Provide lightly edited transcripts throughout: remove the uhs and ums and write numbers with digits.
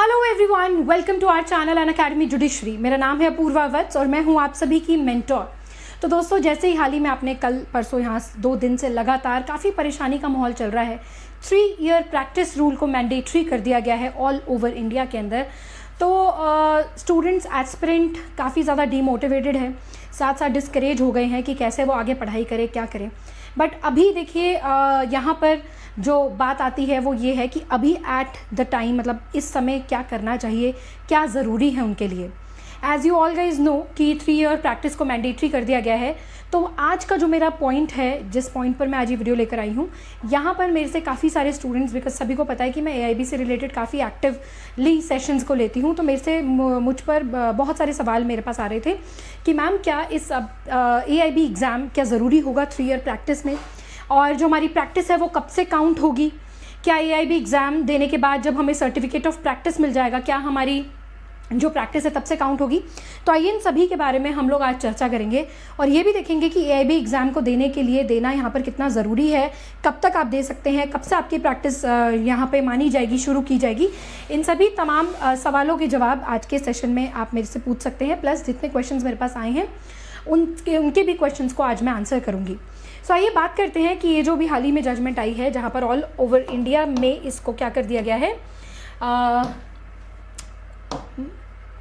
Hello everyone, welcome to our channel and academy judiciary. मेरा नाम है अपूर्वा वत्स और मैं हूं आप सभी की मेंटोर। तो दोस्तों, जैसे ही हाल ही में आपने कल परसों यहाँ 2 दिन से लगातार काफ़ी परेशानी का माहौल चल रहा है। 3 ईयर प्रैक्टिस रूल को मैंडेटरी कर दिया गया है ऑल ओवर इंडिया के अंदर। तो स्टूडेंट्स एस्पिरेंट काफ़ी ज़्यादा डीमोटिवेटेड है, साथ साथ डिस्करेज हो गए हैं कि कैसे वो आगे पढ़ाई करें, क्या करें। बट अभी देखिए यहाँ पर जो बात आती है वो ये है कि अभी एट द टाइम, मतलब इस समय क्या करना चाहिए, क्या ज़रूरी है उनके लिए। As you all guys know कि 3 ईयर प्रैक्टिस को मैंडेटरी कर दिया गया है। तो आज का जो मेरा पॉइंट है, जिस पॉइंट पर मैं आज ये वीडियो लेकर आई हूँ, यहाँ पर मेरे से काफ़ी सारे स्टूडेंट्स, बिकॉज सभी को पता है कि मैं AIB से रिलेटेड काफ़ी एक्टिवली सेशंस को लेती हूँ, तो मेरे से मुझ पर बहुत सारे सवाल मेरे पास आ रहे थे कि मैम क्या इस AIB एग्ज़ाम क्या ज़रूरी होगा 3 ईयर प्रैक्टिस में, और जो हमारी प्रैक्टिस है वो कब से काउंट होगी, क्या AIB एग्ज़ाम देने के बाद जब हमें सर्टिफिकेट ऑफ प्रैक्टिस मिल जाएगा क्या हमारी जो प्रैक्टिस है तब से काउंट होगी। तो आइए इन सभी के बारे में हम लोग आज चर्चा करेंगे और ये भी देखेंगे कि AIB एग्ज़ाम को देने के लिए देना यहाँ पर कितना ज़रूरी है, कब तक आप दे सकते हैं, कब से आपकी प्रैक्टिस यहाँ पे मानी जाएगी, शुरू की जाएगी। इन सभी तमाम सवालों के जवाब आज के सेशन में आप मेरे से पूछ सकते हैं। प्लस जितने क्वेश्चंस मेरे पास आए हैं उनके भी क्वेश्चंस को आज मैं आंसर करूँगी। सो आइए बात करते हैं कि ये जो भी हाल ही में जजमेंट आई है, जहाँ पर ऑल ओवर इंडिया में इसको क्या कर दिया गया है,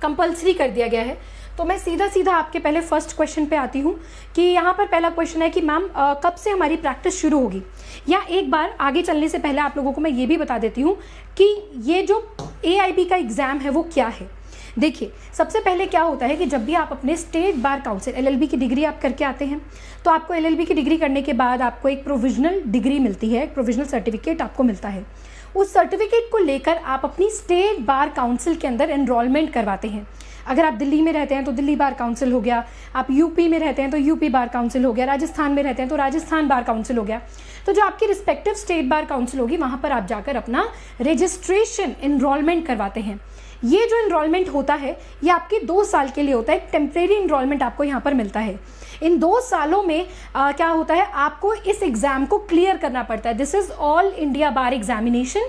कंपल्सरी कर दिया गया है। तो मैं सीधा आपके पहले फर्स्ट क्वेश्चन पे आती हूँ कि यहाँ पर पहला क्वेश्चन है कि मैम कब से हमारी प्रैक्टिस शुरू होगी। या एक बार आगे चलने से पहले आप लोगों को मैं ये भी बता देती हूँ कि ये जो AIB का एग्ज़ाम है वो क्या है। देखिए, सबसे पहले क्या होता है कि जब भी आप अपने स्टेट बार काउंसिल LLB की डिग्री आप करके आते हैं, तो आपको LLB की डिग्री करने के बाद आपको एक प्रोविजनल डिग्री मिलती है, एक प्रोविजनल सर्टिफिकेट आपको मिलता है। उस सर्टिफिकेट को लेकर आप अपनी स्टेट बार काउंसिल के अंदर एनरोलमेंट करवाते हैं। अगर आप दिल्ली में रहते हैं तो दिल्ली बार काउंसिल हो गया, आप यूपी में रहते हैं तो यूपी बार काउंसिल हो गया, राजस्थान में रहते हैं तो राजस्थान बार काउंसिल हो गया। तो जो आपकी रिस्पेक्टिव स्टेट बार काउंसिल होगी वहाँ पर आप जाकर अपना रजिस्ट्रेशन एनरोलमेंट करवाते हैं। ये जो एनरोलमेंट होता है ये आपके 2 साल के लिए होता है, एक टेम्परेरी एनरोलमेंट आपको यहाँ पर मिलता है। इन 2 सालों में क्या होता है, आपको इस एग्ज़ाम को क्लियर करना पड़ता है। This is all India bar examination,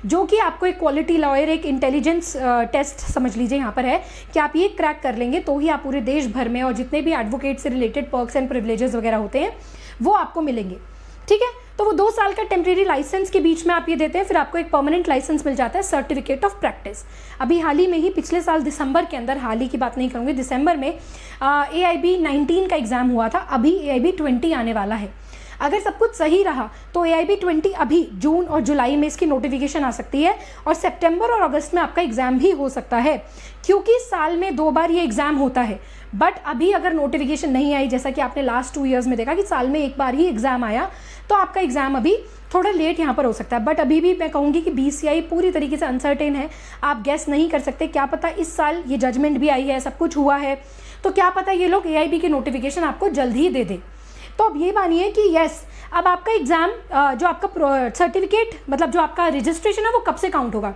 जो कि आपको एक क्वालिटी लॉयर, एक इंटेलिजेंस टेस्ट समझ लीजिए यहाँ पर है कि आप ये क्रैक कर लेंगे तो ही आप पूरे देश भर में और जितने भी एडवोकेट से रिलेटेड पर्क्स एंड प्रिविलेजेस वगैरह होते हैं वो आपको मिलेंगे। ठीक है, तो वो 2 साल का टेम्परेरी लाइसेंस के बीच में आप ये देते हैं, फिर आपको एक परमानेंट लाइसेंस मिल जाता है, सर्टिफिकेट ऑफ प्रैक्टिस। अभी हाल ही में ही पिछले साल दिसंबर के अंदर, हाल ही की बात नहीं करूँगी, दिसंबर में AIB 19 का एग्ज़ाम हुआ था। अभी AIB 20 आने वाला है। अगर सब कुछ सही रहा तो AIB 20 अभी जून और जुलाई में इसकी नोटिफिकेशन आ सकती है और सितंबर और अगस्त में आपका एग्ज़ाम भी हो सकता है, क्योंकि साल में 2 बार ये एग्ज़ाम होता है। बट अभी अगर नोटिफिकेशन नहीं आई, जैसा कि आपने लास्ट 2 ईयर्स में देखा कि साल में 1 बार ही एग्ज़ाम आया, तो आपका एग्ज़ाम अभी थोड़ा लेट यहाँ पर हो सकता है। बट अभी भी मैं कहूँगी कि BCI पूरी तरीके से अनसर्टेन है, आप गेस नहीं कर सकते। क्या पता इस साल ये जजमेंट भी आई है, सब कुछ हुआ है, तो क्या पता ये लोग AIB की नोटिफिकेशन आपको जल्द ही दे दे। तो अब ये मानिए कि यस, अब आपका एग्ज़ाम जो आपका सर्टिफिकेट, मतलब जो आपका रजिस्ट्रेशन है वो कब से काउंट होगा।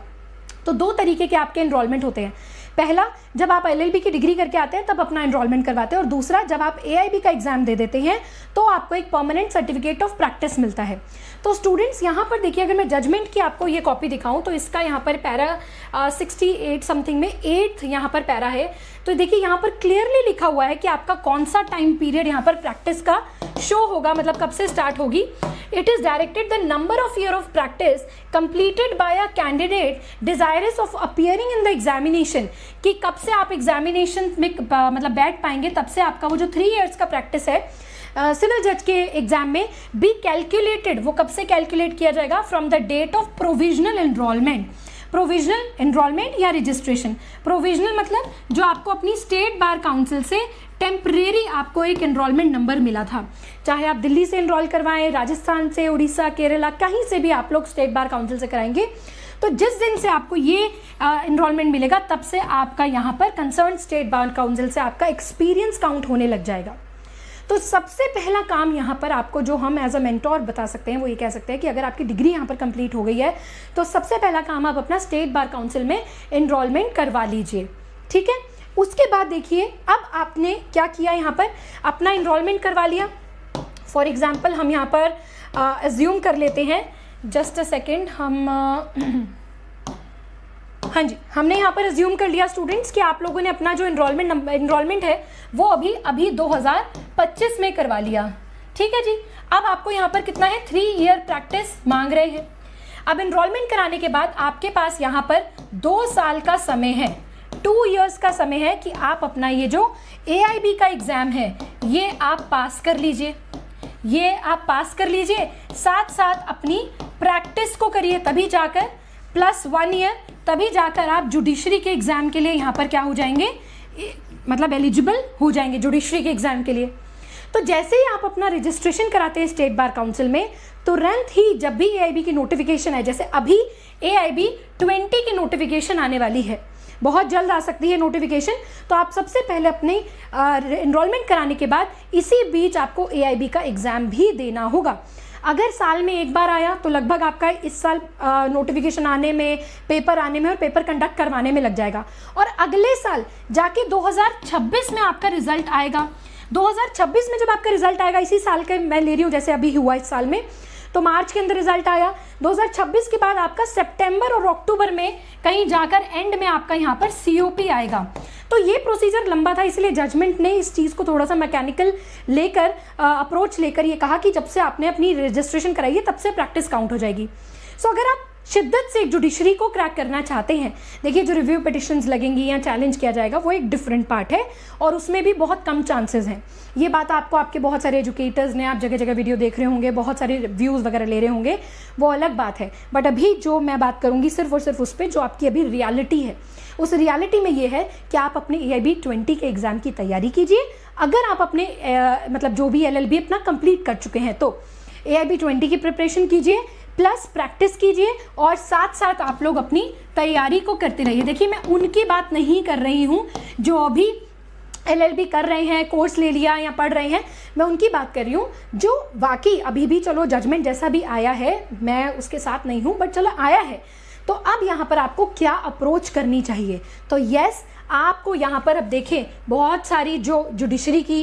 तो 2 तरीके के आपके एनरोलमेंट होते हैं। पहला, जब आप LLB की डिग्री करके आते हैं तब अपना एनरोलमेंट करवाते हैं, और दूसरा, जब आप AIB का एग्ज़ाम दे देते हैं तो आपको एक परमानेंट सर्टिफिकेट ऑफ प्रैक्टिस मिलता है। तो स्टूडेंट्स यहाँ पर देखिए, अगर मैं जजमेंट की आपको ये कॉपी दिखाऊं तो इसका यहाँ पर पैरा 68 समथिंग में 8th यहाँ पर पैरा है। तो देखिए यहाँ पर क्लियरली लिखा हुआ है कि आपका कौन सा टाइम पीरियड यहाँ पर प्रैक्टिस का शो होगा, मतलब कब से स्टार्ट होगी। It is directed the number of year of practice completed by a candidate desirous of appearing in the examination, कि कब से आप एग्जामिनेशन में मतलब बैठ पाएंगे, तब से आपका वो जो 3 ईयर्स का प्रैक्टिस है सिविल जज के एग्जाम में बी कैलकुलेटेड, वो कब से कैलकुलेट किया जाएगा, from the date of provisional enrolment. Provisional enrolment या रजिस्ट्रेशन, प्रोविजनल मतलब जो आपको अपनी स्टेट बार काउंसिल से टेम्परेरी आपको एक एनरोलमेंट नंबर मिला था, चाहे आप दिल्ली से एनरोल करवाएं, राजस्थान से, उड़ीसा, केरला, कहीं से भी आप लोग स्टेट बार काउंसिल से कराएंगे, तो जिस दिन से आपको ये एनरोलमेंट मिलेगा तब से आपका यहाँ पर कंसर्न स्टेट बार काउंसिल से आपका एक्सपीरियंस काउंट होने लग जाएगा। तो सबसे पहला काम यहाँ पर आपको जो हम एज अ मेंटोर बता सकते हैं वो ये कह सकते हैं कि अगर आपकी डिग्री यहाँ पर कंप्लीट हो गई है तो सबसे पहला काम आप अपना स्टेट बार काउंसिल में एनरोलमेंट करवा लीजिए। ठीक है, उसके बाद देखिए अब आपने क्या किया, यहाँ पर अपना एनरोलमेंट करवा लिया। फॉर एग्जाम्पल हम यहाँ पर अज्यूम कर लेते हैं, जस्ट अ सेकेंड, हम हाँ जी, हमने यहाँ पर अज्यूम कर लिया स्टूडेंट्स कि आप लोगों ने अपना जो इनरोलमेंट है वो अभी 2025 में करवा लिया। ठीक है जी। अब आपको यहाँ पर कितना है, 3 ईयर प्रैक्टिस मांग रहे हैं। अब इनरोलमेंट कराने के बाद आपके पास यहाँ पर 2 साल का समय है, 2 इयर्स का समय है कि आप अपना ये जो AIB का एग्जाम है ये आप पास कर लीजिए, साथ साथ अपनी प्रैक्टिस को करिए, तभी जाकर +1 ईयर, तभी जाकर आप जुडिशरी के एग्जाम के लिए यहाँ पर क्या हो जाएंगे, मतलब एलिजिबल हो जाएंगे जुडिशरी के एग्जाम के लिए। तो जैसे ही आप अपना रजिस्ट्रेशन कराते हैं स्टेट बार काउंसिल में, तुरंत ही जब भी AIB की नोटिफिकेशन है, जैसे अभी AIB 20 की नोटिफिकेशन आने वाली है, बहुत जल्द आ सकती है नोटिफिकेशन, तो आप सबसे पहले अपने एनरोलमेंट कराने के बाद इसी बीच आपको AIB का एग्ज़ाम भी देना होगा। अगर साल में एक बार आया तो लगभग आपका इस साल नोटिफिकेशन आने में, पेपर आने में और पेपर कंडक्ट करवाने में लग जाएगा, और अगले साल जाके 2026 में आपका रिजल्ट आएगा। 2026 में जब आपका रिजल्ट आएगा, इसी साल का मैं ले रही हूँ, जैसे अभी हुआ इस साल में, तो मार्च के अंदर रिजल्ट आया, 2026 के बाद आपका सितंबर और अक्टूबर में कहीं जाकर एंड में आपका यहाँ पर COP आएगा। तो ये प्रोसीजर लंबा था, इसलिए जजमेंट ने इस चीज़ को थोड़ा सा मैकेनिकल लेकर अप्रोच लेकर ये कहा कि जब से आपने अपनी रजिस्ट्रेशन कराई है तब से प्रैक्टिस काउंट हो जाएगी। सो अगर आप शिद्दत से एक जुडिशरी को क्रैक करना चाहते हैं, देखिए जो रिव्यू पिटिशंस लगेंगी या चैलेंज किया जाएगा वो एक डिफरेंट पार्ट है, और उसमें भी बहुत कम चांसेस हैं। ये बात आपको आपके बहुत सारे एजुकेटर्स ने, आप जगह जगह वीडियो देख रहे होंगे, बहुत सारे व्यूज़ वगैरह ले रहे होंगे, वो अलग बात है। बट अभी जो मैं बात करूँगी सिर्फ और सिर्फ उस पर जो आपकी अभी रियलिटी है, उस रियलिटी में ये है कि आप अपने AIB 20 के एग्ज़ाम की तैयारी कीजिए। अगर आप अपने मतलब जो भी LLB अपना कंप्लीट कर चुके हैं तो AIB 20 की प्रिपरेशन कीजिए, प्लस प्रैक्टिस कीजिए, और साथ साथ आप लोग अपनी तैयारी को करते रहिए। देखिए मैं उनकी बात नहीं कर रही हूँ जो अभी LLB कर रहे हैं, कोर्स ले लिया या पढ़ रहे हैं, मैं उनकी बात कर रही हूँ जो वाकई अभी भी, चलो जजमेंट जैसा भी आया है, मैं उसके साथ नहीं हूँ, बट चलो आया है, तो अब यहाँ पर आपको क्या अप्रोच करनी चाहिए। तो यस, आपको यहाँ पर अब देखें बहुत सारी जो जुडिशरी की,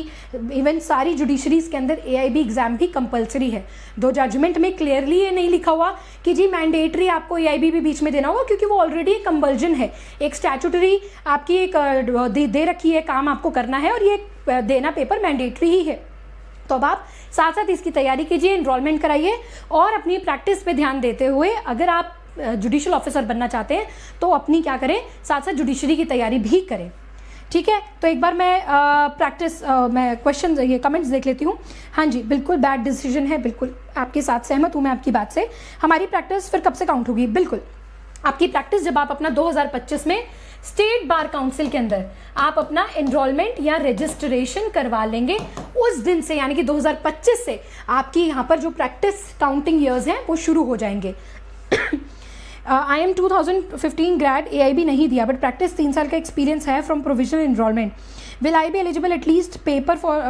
इवन सारी जुडिशरीज के अंदर AIB एग्ज़ाम भी कंपलसरी है। दो जजमेंट में क्लियरली ये नहीं लिखा हुआ कि जी मैंडेटरी आपको AIB भी बीच में देना होगा, क्योंकि वो ऑलरेडी एक कंपल्जन है, एक स्टैट्यूटरी आपकी एक दे रखी है, काम आपको करना है, और ये देना पेपर मैंडेटरी ही है। तो अब आप साथ साथ इसकी तैयारी कीजिए, इनरोलमेंट कराइए, और अपनी प्रैक्टिस पे ध्यान देते हुए अगर आप जुडिशियल ऑफिसर बनना चाहते हैं तो अपनी क्या करें, साथ साथ जुडिशरी की तैयारी भी करें। ठीक है, तो एक बार मैं मैं क्वेश्चन, ये कमेंट्स देख लेती हूँ। हाँ जी, बिल्कुल बैड डिसीजन है, बिल्कुल आपके साथ सहमत हूँ मैं आपकी बात से। हमारी प्रैक्टिस फिर कब से काउंट होगी? बिल्कुल आपकी प्रैक्टिस जब आप अपना 2025 में स्टेट बार काउंसिल के अंदर आप अपना एनरोलमेंट या रजिस्ट्रेशन करवा लेंगे, उस दिन से यानी कि 2025 से आपकी यहाँ पर जो प्रैक्टिस काउंटिंग ईयर्स हैं वो शुरू हो जाएंगे। आई एम 2015 ग्रेड, AIB नहीं दिया, बट प्रैक्टिस 3 साल का एक्सपीरियंस है from provisional enrolment, will I be eligible at least paper for?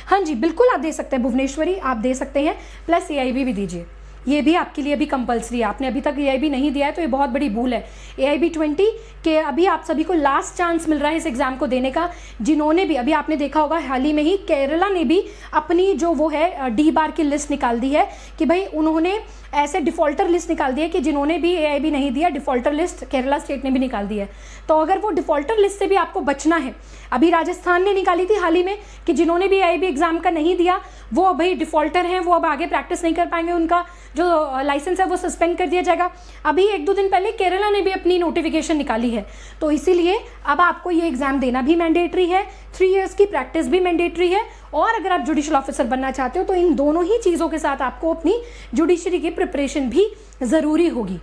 हाँ जी बिल्कुल आप दे सकते हैं भुवनेश्वरी, आप दे सकते हैं, प्लस AIB भी दीजिए, ये भी आपके लिए भी कंपलसरी है। आपने अभी तक AIB नहीं दिया है तो ये बहुत बड़ी भूल है। AIB 20 के अभी आप सभी को लास्ट चांस मिल रहा है इस एग्ज़ाम को देने का, जिन्होंने भी, अभी आपने देखा होगा हाल ही में ही केरला ने भी अपनी जो वो है D बार की लिस्ट निकाल दी है कि भाई उन्होंने ऐसे डिफ़ॉल्टर लिस्ट निकाल दी है कि जिन्होंने भी AIB नहीं दिया, डिफ़ॉल्टर लिस्ट केरला स्टेट ने भी निकाल दी है। तो अगर वो डिफ़ॉल्टर लिस्ट से भी आपको बचना है, अभी राजस्थान ने निकाली थी हाल ही में कि जिन्होंने भी AIB एग्ज़ाम का नहीं दिया वो अभी डिफ़ॉल्टर हैं, वो अब आगे प्रैक्टिस नहीं कर पाएंगे, उनका जो लाइसेंस है वो सस्पेंड कर दिया जाएगा। अभी 1-2 दिन पहले केरला ने भी अपनी नोटिफिकेशन निकाली है, तो इसीलिए अब आपको ये एग्ज़ाम देना भी मैंडेटरी है, 3 इयर्स की प्रैक्टिस भी मैंडेटरी है, और अगर आप जुडिशियल ऑफिसर बनना चाहते हो तो इन दोनों ही चीज़ों के साथ आपको अपनी जुडिशरी की प्रिपरेशन भी ज़रूरी होगी।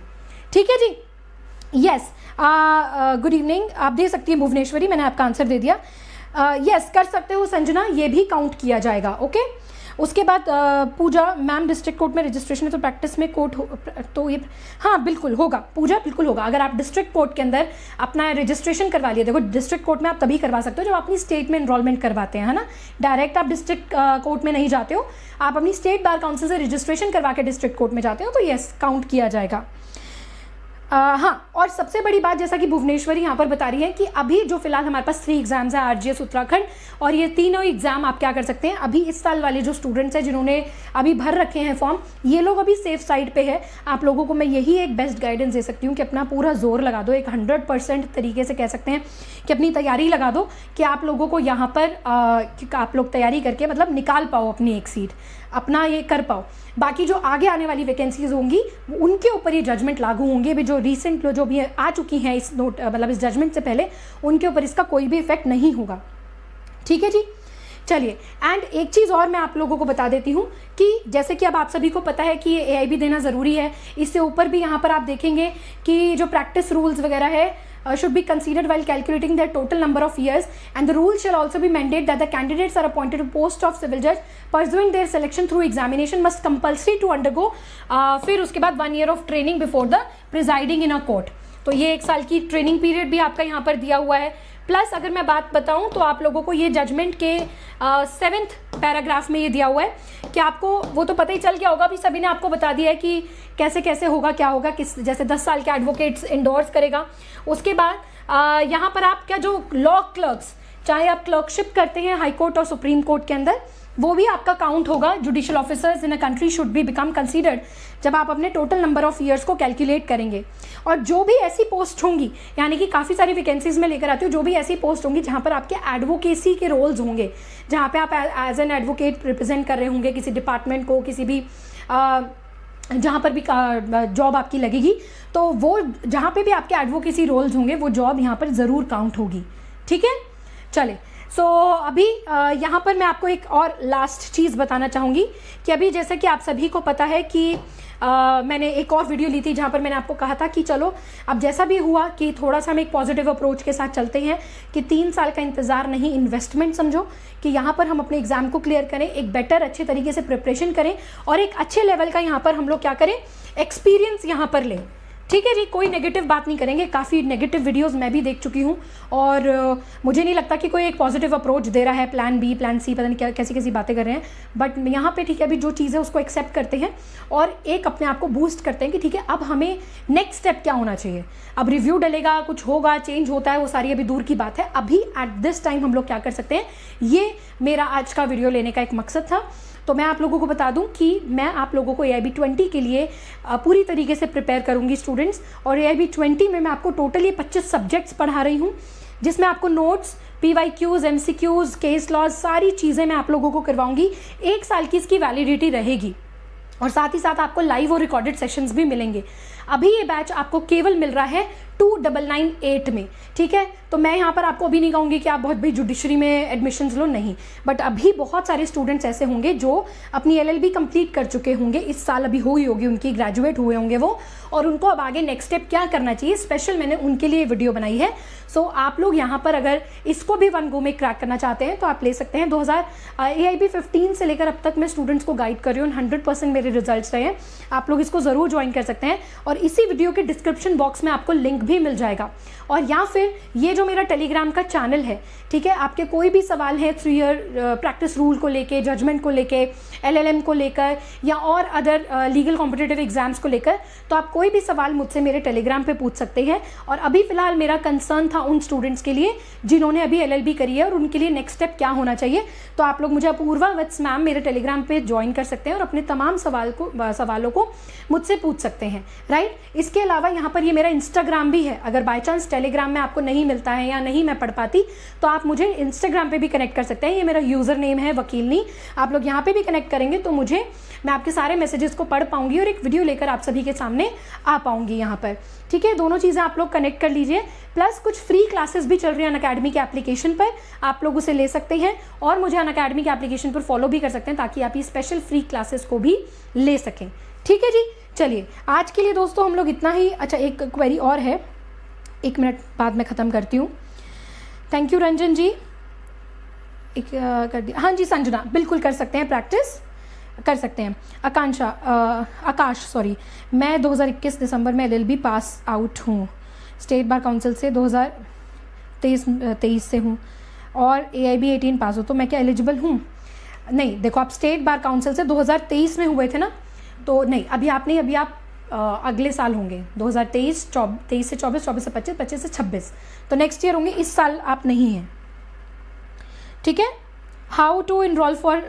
ठीक है जी, यस। गुड इवनिंग, आप दे सकती हैं भुवनेश्वरी, मैंने आपका आंसर दे दिया। यस कर सकते हो संजना, ये भी काउंट किया जाएगा। ओके, उसके बाद पूजा मैम, डिस्ट्रिक्ट कोर्ट में रजिस्ट्रेशन है तो प्रैक्टिस में कोर्ट तो ये, हाँ बिल्कुल होगा पूजा, बिल्कुल होगा। अगर आप डिस्ट्रिक्ट कोर्ट के अंदर अपना रजिस्ट्रेशन करवा लिया, देखो डिस्ट्रिक्ट कोर्ट में आप तभी करवा सकते हो जब अपनी स्टेट में एनरोलमेंट करवाते हैं, है ना। डायरेक्ट आप डिस्ट्रिक्ट कोर्ट में नहीं जाते हो, आप अपनी स्टेट बार काउंसिल से रजिस्ट्रेशन करवा के डिस्ट्रिक्ट कोर्ट में जाते हो, तो येस काउंट किया जाएगा। हाँ, और सबसे बड़ी बात जैसा कि भुवनेश्वरी यहाँ पर बता रही है कि अभी जो फिलहाल हमारे पास 3 एग्जाम्स हैं, आरजीएस उत्तराखंड, और ये तीनों एग्जाम आप क्या कर सकते हैं, अभी इस साल वाले जो स्टूडेंट्स हैं जिन्होंने अभी भर रखे हैं फॉर्म, ये लोग अभी सेफ साइड पे है। आप लोगों को मैं यही एक बेस्ट गाइडेंस दे सकती हूँ कि अपना पूरा जोर लगा दो, एक 100% तरीके से कह सकते हैं कि अपनी तैयारी लगा दो कि आप लोगों को यहाँ पर आप लोग तैयारी करके मतलब निकाल पाओ अपनी एक सीट, अपना ये कर पाओ। बाकी जो आगे आने वाली वैकेंसीज होंगी उनके ऊपर ये जजमेंट लागू होंगे। भी जो रिसेंट जो भी आ चुकी हैं इस नोट मतलब इस जजमेंट से पहले, उनके ऊपर इसका कोई भी इफेक्ट नहीं होगा। ठीक है जी, चलिए। एंड एक चीज़ और मैं आप लोगों को बता देती हूँ कि जैसे कि अब आप सभी को पता है कि ये AIB देना ज़रूरी है। इससे ऊपर भी यहाँ पर आप देखेंगे कि जो प्रैक्टिस रूल्स वगैरह है should be considered while calculating their total number of years, and the rule shall also be mandate that the candidates are appointed to post of civil judge pursuing their selection through examination must compulsory to undergo फिर उसके बाद 1 year of training before the presiding in a court। तो ये 1 साल की training period भी आपका यहाँ पर दिया हुआ है। प्लस अगर मैं बात बताऊं तो आप लोगों को ये जजमेंट के 7th पैराग्राफ में ये दिया हुआ है कि आपको वो तो पता ही चल गया होगा, अभी सभी ने आपको बता दिया है कि कैसे कैसे होगा, क्या होगा, किस जैसे 10 साल के एडवोकेट्स इंडोर्स करेगा। उसके बाद यहाँ पर आप क्या जो लॉ क्लर्क्स, चाहे आप क्लर्कशिप करते हैं हाई कोर्ट और सुप्रीम कोर्ट के अंदर, वो भी आपका काउंट होगा। Judicial officers in a country should be become considered जब आप अपने टोटल नंबर ऑफ ईयर्स को कैलकुलेट करेंगे। और जो भी ऐसी पोस्ट होंगी, यानी कि काफ़ी सारी वैकेंसीज में लेकर आती हूँ, जो भी ऐसी पोस्ट होंगी जहाँ पर आपके एडवोकेसी के रोल्स होंगे, जहाँ पे आप एज एन एडवोकेट रिप्रेजेंट कर रहे होंगे किसी डिपार्टमेंट को, किसी भी जहाँ पर भी जॉब आपकी लगेगी, तो वो जहाँ पे भी आपके एडवोकेसी रोल्स होंगे वो जॉब यहाँ पर ज़रूर काउंट होगी। ठीक है, चले। सो अभी यहाँ पर मैं आपको एक और लास्ट चीज़ बताना चाहूँगी कि अभी जैसे कि आप सभी को पता है कि मैंने एक और वीडियो ली थी जहाँ पर मैंने आपको कहा था कि चलो अब जैसा भी हुआ कि थोड़ा सा हम एक पॉजिटिव अप्रोच के साथ चलते हैं कि 3 साल का इंतज़ार नहीं, इन्वेस्टमेंट समझो कि यहाँ पर हम अपने एग्ज़ाम को क्लियर करें, एक बेटर अच्छे तरीके से प्रिपरेशन करें और एक अच्छे लेवल का यहाँ पर हम लोग क्या करें, एक्सपीरियंस यहाँ पर लें। ठीक है जी, कोई नेगेटिव बात नहीं करेंगे। काफ़ी नेगेटिव वीडियोस मैं भी देख चुकी हूँ और मुझे नहीं लगता कि कोई एक पॉजिटिव अप्रोच दे रहा है। प्लान बी, प्लान सी, पता नहीं क्या कैसी कैसी बातें कर रहे हैं, बट यहाँ पे ठीक है अभी जो चीज़ है उसको एक्सेप्ट करते हैं और एक अपने आप को बूस्ट करते हैं कि ठीक है अब हमें नेक्स्ट स्टेप क्या होना चाहिए। अब रिव्यू डलेगा, कुछ होगा, चेंज होता है, वो सारी अभी दूर की बात है। अभी एट दिस टाइम हम लोग क्या कर सकते हैं, ये मेरा आज का वीडियो लेने का एक मकसद था। तो मैं आप लोगों को बता दूं कि मैं आप लोगों को AIB 20 के लिए पूरी तरीके से प्रिपेयर करूंगी स्टूडेंट्स। और AIB 20 में मैं आपको टोटली 25 सब्जेक्ट्स पढ़ा रही हूं, जिसमें आपको notes, PYQs, MCQs, case laws, सारी चीज़ें मैं आप लोगों को करवाऊंगी। 1 साल की इसकी वैलिडिटी रहेगी और साथ ही साथ आपको लाइव और रिकॉर्डेड सेशंस भी मिलेंगे। अभी ये बैच आपको केवल मिल रहा है 2998 में। ठीक है, तो मैं यहाँ पर आपको अभी नहीं कहूँगी कि आप बहुत भी जुडिशरी में एडमिशन्स लो, नहीं, बट अभी बहुत सारे स्टूडेंट्स ऐसे होंगे जो अपनी LLB कंप्लीट कर चुके होंगे, इस साल अभी हुई होगी उनकी, ग्रेजुएट हुए होंगे वो, और उनको अब आगे नेक्स्ट स्टेप क्या करना चाहिए, स्पेशल मैंने उनके लिए वीडियो बनाई है। सो आप लोग यहाँ पर अगर इसको भी 1 गो में क्रैक करना चाहते हैं तो आप ले सकते हैं। AIB 15 से लेकर अब तक मैं स्टूडेंट्स को गाइड कर रही हूँ, 100% मेरे रिजल्ट्स रहे हैं। आप लोग इसको ज़रूर ज्वाइन कर सकते हैं और इसी वीडियो के डिस्क्रिप्शन बॉक्स में आपको लिंक भी मिल जाएगा। और या फिर ये जो मेरा टेलीग्राम का चैनल है, ठीक है, आपके कोई भी सवाल है 3 ईयर प्रैक्टिस रूल को लेके, जजमेंट को लेके, LLM को लेकर या और अदर लीगल कॉम्पिटिटिव एग्जाम्स को लेकर, तो आप कोई भी सवाल मुझसे मेरे टेलीग्राम पे पूछ सकते हैं। और अभी फ़िलहाल मेरा कंसर्न था उन स्टूडेंट्स के लिए जिन्होंने अभी LLB करी है और उनके लिए नेक्स्ट स्टेप क्या होना चाहिए। तो आप लोग मुझे अपूर्वा वत्स मैम मेरे टेलीग्राम पे ज्वाइन कर सकते हैं और अपने तमाम सवालों को मुझसे पूछ सकते हैं, राइट। इसके अलावा यहाँ पर ये मेरा इंस्टाग्राम भी है। अगर बाई चांस टेलीग्राम में आपको नहीं मिलता है या नहीं मैं पढ़ पाती तो आप मुझे इंस्टाग्राम पे भी कनेक्ट कर सकते हैं। ये मेरा यूज़र नेम है वकीलनी। आप लोग यहाँ पे भी कनेक्ट करेंगे तो मैं आपके सारे मैसेजेस को पढ़ पाऊंगी और एक वीडियो लेकर आप सभी के सामने आ पाऊंगी यहाँ पर। ठीक है, दोनों चीज़ें आप लोग कनेक्ट कर लीजिए। प्लस कुछ फ्री क्लासेस भी चल रही हैं अनअकैडमी के एप्लीकेशन पर, आप लोग उसे ले सकते हैं और मुझे अनअकैडमी के एप्लीकेशन पर फॉलो भी कर सकते हैं ताकि आप ये स्पेशल फ्री क्लासेस को भी ले सकें। ठीक है जी, चलिए आज के लिए दोस्तों हम लोग इतना ही। अच्छा, एक क्वेरी और है, 1 मिनट बाद में ख़त्म करती हूँ। थैंक यू रंजन जी, एक कर दिया। हाँ जी संजना, बिल्कुल कर सकते हैं, प्रैक्टिस कर सकते हैं। आकाश सॉरी, मैं 2021 दिसंबर में LLB पास आउट हूँ, स्टेट बार काउंसिल से 2023 से हूँ और AIB 18 पास हो, तो मैं क्या एलिजिबल हूँ? नहीं, देखो आप स्टेट बार काउंसिल से 2023 में हुए थे ना, तो नहीं, अभी आप नहीं, अभी आप अगले साल होंगे 2023 23 से 24, 24 से 25, 25 से 26, तो नेक्स्ट ईयर होंगे, इस साल आप नहीं हैं, ठीक है। How to enrol for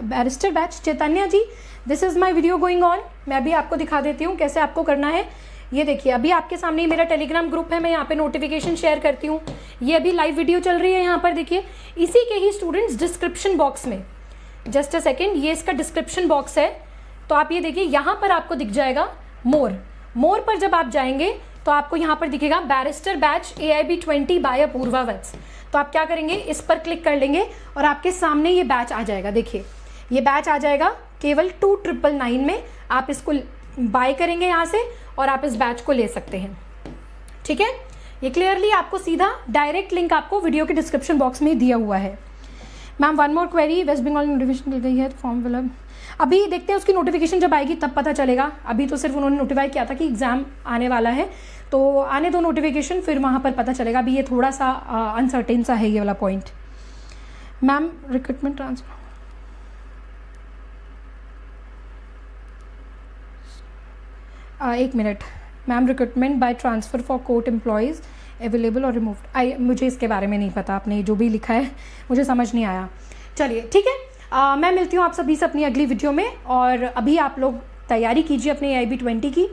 barrister batch, Chaitanya ji this is my video going on. मैं अभी आपको दिखा देती हूँ कैसे आपको करना है। ये देखिए अभी आपके सामने मेरा टेलीग्राम ग्रुप है, मैं यहाँ पे नोटिफिकेशन शेयर करती हूँ, ये अभी लाइव वीडियो चल रही है यहाँ पर देखिए। इसी के ही स्टूडेंट्स डिस्क्रिप्शन बॉक्स में, जस्ट अ सेकेंड, ये इसका डिस्क्रिप्शन बॉक्स है, तो आप ये देखिए यहाँ पर आपको दिख जाएगा मोर पर जब आप जाएंगे तो आपको यहाँ पर दिखेगा बैरिस्टर बैच AIB 20 बाय अपूर्वा वत्स। तो आप क्या करेंगे, इस पर क्लिक कर लेंगे और आपके सामने ये बैच आ जाएगा। देखिए ये बैच आ जाएगा केवल 2999 में, आप इसको बाय करेंगे यहाँ से और आप इस बैच को ले सकते हैं, ठीक है। ये क्लियरली आपको सीधा डायरेक्ट लिंक आपको वीडियो के डिस्क्रिप्शन बॉक्स में दिया हुआ है। Ma'am one more query, West Bengal notification मिल गई है फॉर्म फिलअप, अभी देखते हैं उसकी नोटिफिकेशन जब आएगी तब पता चलेगा। अभी तो सिर्फ उन्होंने नोटिफाई किया था कि एग्ज़ाम आने वाला है, तो आने दो नोटिफिकेशन, फिर वहाँ पर पता चलेगा। अभी ये थोड़ा सा अनसर्टेन सा है ये वाला पॉइंट। मैम रिक्रूटमेंट ट्रांसफर, एक minute ma'am, recruitment by transfer for court employees available और रिमूव्ड, मुझे इसके बारे में नहीं पता, आपने जो भी लिखा है मुझे समझ नहीं आया। चलिए ठीक है, मैं मिलती हूँ आप सभी से अपनी अगली वीडियो में, और अभी आप लोग तैयारी कीजिए अपने AIB 20 की,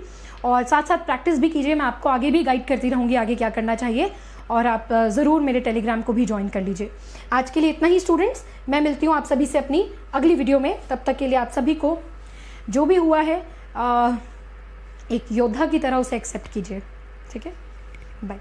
और साथ साथ प्रैक्टिस भी कीजिए। मैं आपको आगे भी गाइड करती रहूँगी आगे क्या करना चाहिए, और आप ज़रूर मेरे टेलीग्राम को भी ज्वाइन कर लीजिए। आज के लिए इतना ही स्टूडेंट्स, मैं मिलती हूँ आप सभी से अपनी अगली वीडियो में। तब तक के लिए आप सभी को जो भी हुआ है एक योद्धा की तरह उसे एक्सेप्ट कीजिए, ठीक है। बाय।